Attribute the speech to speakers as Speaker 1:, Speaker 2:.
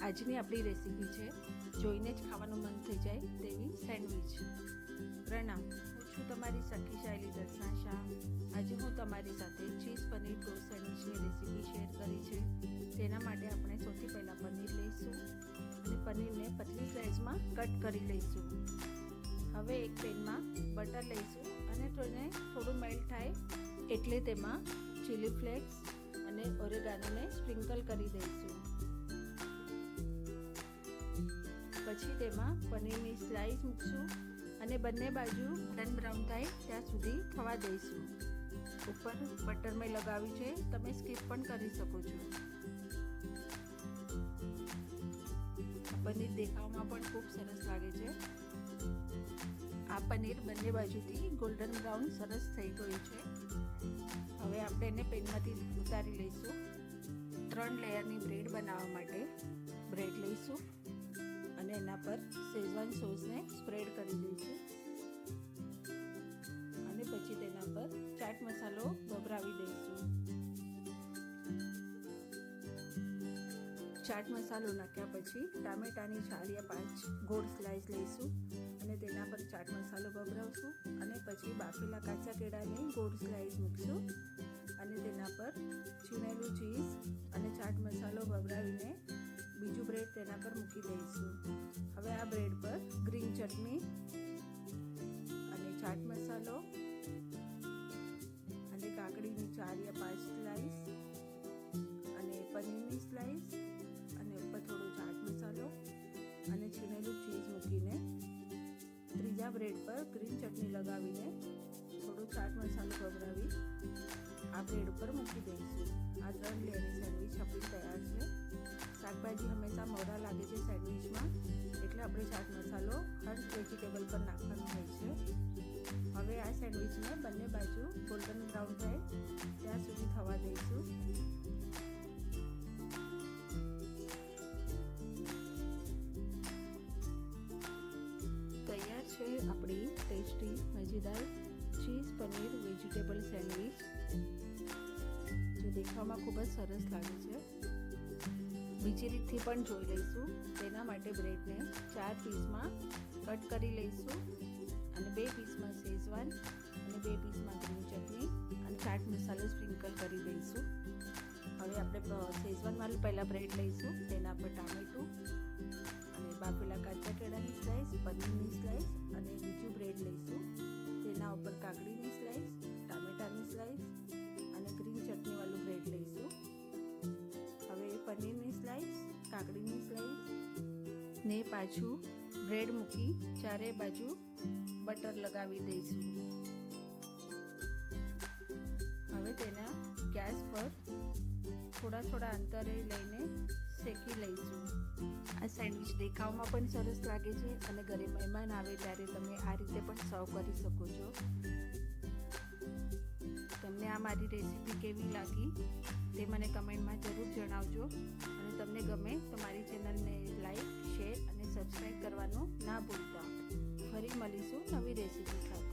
Speaker 1: આજની આપણી રેસીપી છે જોઈને જ ખાવાનું મન થઈ જાય તેવી સેન્ડવિચ। પ્રણામ, હું છું તમારી સખી શાયલી દર્શના શાહ। આજે હું તમારી સાથે ચીઝ પનીર ટોસ્ટ સેન્ડવિચની રેસીપી શેર કરી છે। તેના માટે આપણે સૌથી પહેલાં પનીર લઈશું અને પનીરને પતલી સ્લાઇસમાં કટ કરી લઈશું। હવે એક પેનમાં બટર લઈશું અને તેને થોડું મેલ્ટ થાય એટલે તેમાં ચીલી ફ્લેક્સ અને ઓરેગાનોને સ્પ્રિંકલ કરી દઈશું। પછી તેમાં પનીરની સ્લાઇસ મૂકશું અને બંને બાજુ ગોલ્ડન બ્રાઉન થાય ત્યાં સુધી થવા દઈશું। ઉપર બટર મેં લગાવ્યું છે, તમે સ્કીપ પણ કરી શકો છો। પનીર દેખાવમાં પણ ખૂબ સરસ લાગે છે। આ પનીર બંને બાજુથી ગોલ્ડન બ્રાઉન સરસ થઈ ગયું છે। હવે આપણે એને પેનમાંથી ઉતારી લઈશું। 3 લેયરની બ્રેડ બનાવવા માટે બ્રેડ લઈશું અને એના પર શેઝવાન સોસને સ્પ્રેડ કરી દઈશું અને પછી તેના પર ચાટ મસાલો ભભરાવી દઈશું। ચાટ મસાલો નાખ્યા પછી ટામેટાની 4 या 5 ગોળ સ્લાઇસ લઈશું અને તેના પર ચાટ મસાલો ભભરાવશું અને પછી બાફેલા કાચા કેળાની ગોળ સ્લાઇસ મૂકશું અને તેના પર છીણેલું ચીઝ અને ચાટ મસાલો ભભરાવીને બીજું બ્રેડ તેના પર મૂકી દઈશું। હવે આ બ્રેડ પર ગ્રીન ચટણી અને ચાટ મસાલો અને કાકડીની 4 या 5 સ્લાઇસ અને પનીરની સ્લાઇસ અને ઉપર થોડો ચાટ મસાલો અને છીણેલું ચીઝ મૂકીને ત્રીજા બ્રેડ પર ગ્રીન ચટણી લગાવીને થોડો ચાટ મસાલો ભભરાવી આ બ્રેડ ઉપર મૂકી દઈશું। આ 3 લેયરની સેન્ડવિચ આપણી તૈયાર છે। શાકભાજી હંમેશા મોડા લાગે છે સેન્ડવિચમાં, એટલે આપણે ચાટ મસાલો હર વેજીટેબલ પર નાખવાનો હોય છે। હવે આ સેન્ડવિચને બંને બાજુ ગોલ્ડન બ્રાઉન થાય ત્યાં સુધી થવા દઈશું। તૈયાર છે આપણી ટેસ્ટી મજેદાર ચીઝ પનીર વેજીટેબલ સેન્ડવિચ, જે દેખાવમાં ખૂબ જ સરસ લાગે છે। બીજી રીતથી પણ જોઈ લઈશું। તેના માટે બ્રેડને 4 પીસમાં કટ કરી લઈશું અને 2 પીસમાં શેઝવાન અને 2 પીસમાં ગ્રીન ચટણી અને ચાટ મસાલો સ્પ્રિંકલ કરી દઈશું। હવે આપણે શેઝવાનવાળું પહેલાં બ્રેડ લઈશું, તેના પર ટામેટું અને બાફેલા કાચા કેળાની સ્લાઇસ, પનીરની સ્લાઇસ અને બીજું બ્રેડ લઈશું, તેના ઉપર કાકડીની સ્લાઇસ, ટામેટાની સ્લાઇસ અને ગ્રીન ચટણીવાળું બ્રેડ લઈશું। હવે પનીરની સ્લાઇસ, કાકડીની સ્લાઇસ ને પાછું બ્રેડ મૂકી ચારે બાજુ બટર લગાવી દઈશું। હવે તેના ગેસ પર થોડા અંતરે લઈને શેકી લઈશું। આ સેન્ડવિચ દેખાવમાં પણ સરસ લાગે છે અને ઘરે મહેમાન આવે ત્યારે તમે આ રીતે પણ સર્વ કરી શકો છો। તમને આ મારી રેસીપી કેવી લાગી તે મને કમેન્ટમાં જરૂર જણાવજો અને તમને ગમે તો મારી ચેનલને લાઈક, શેર અને સબસ્ક્રાઈબ કરવાનું ના ભૂલતા। ફરી મળીશું નવી રેસીપી સાથે।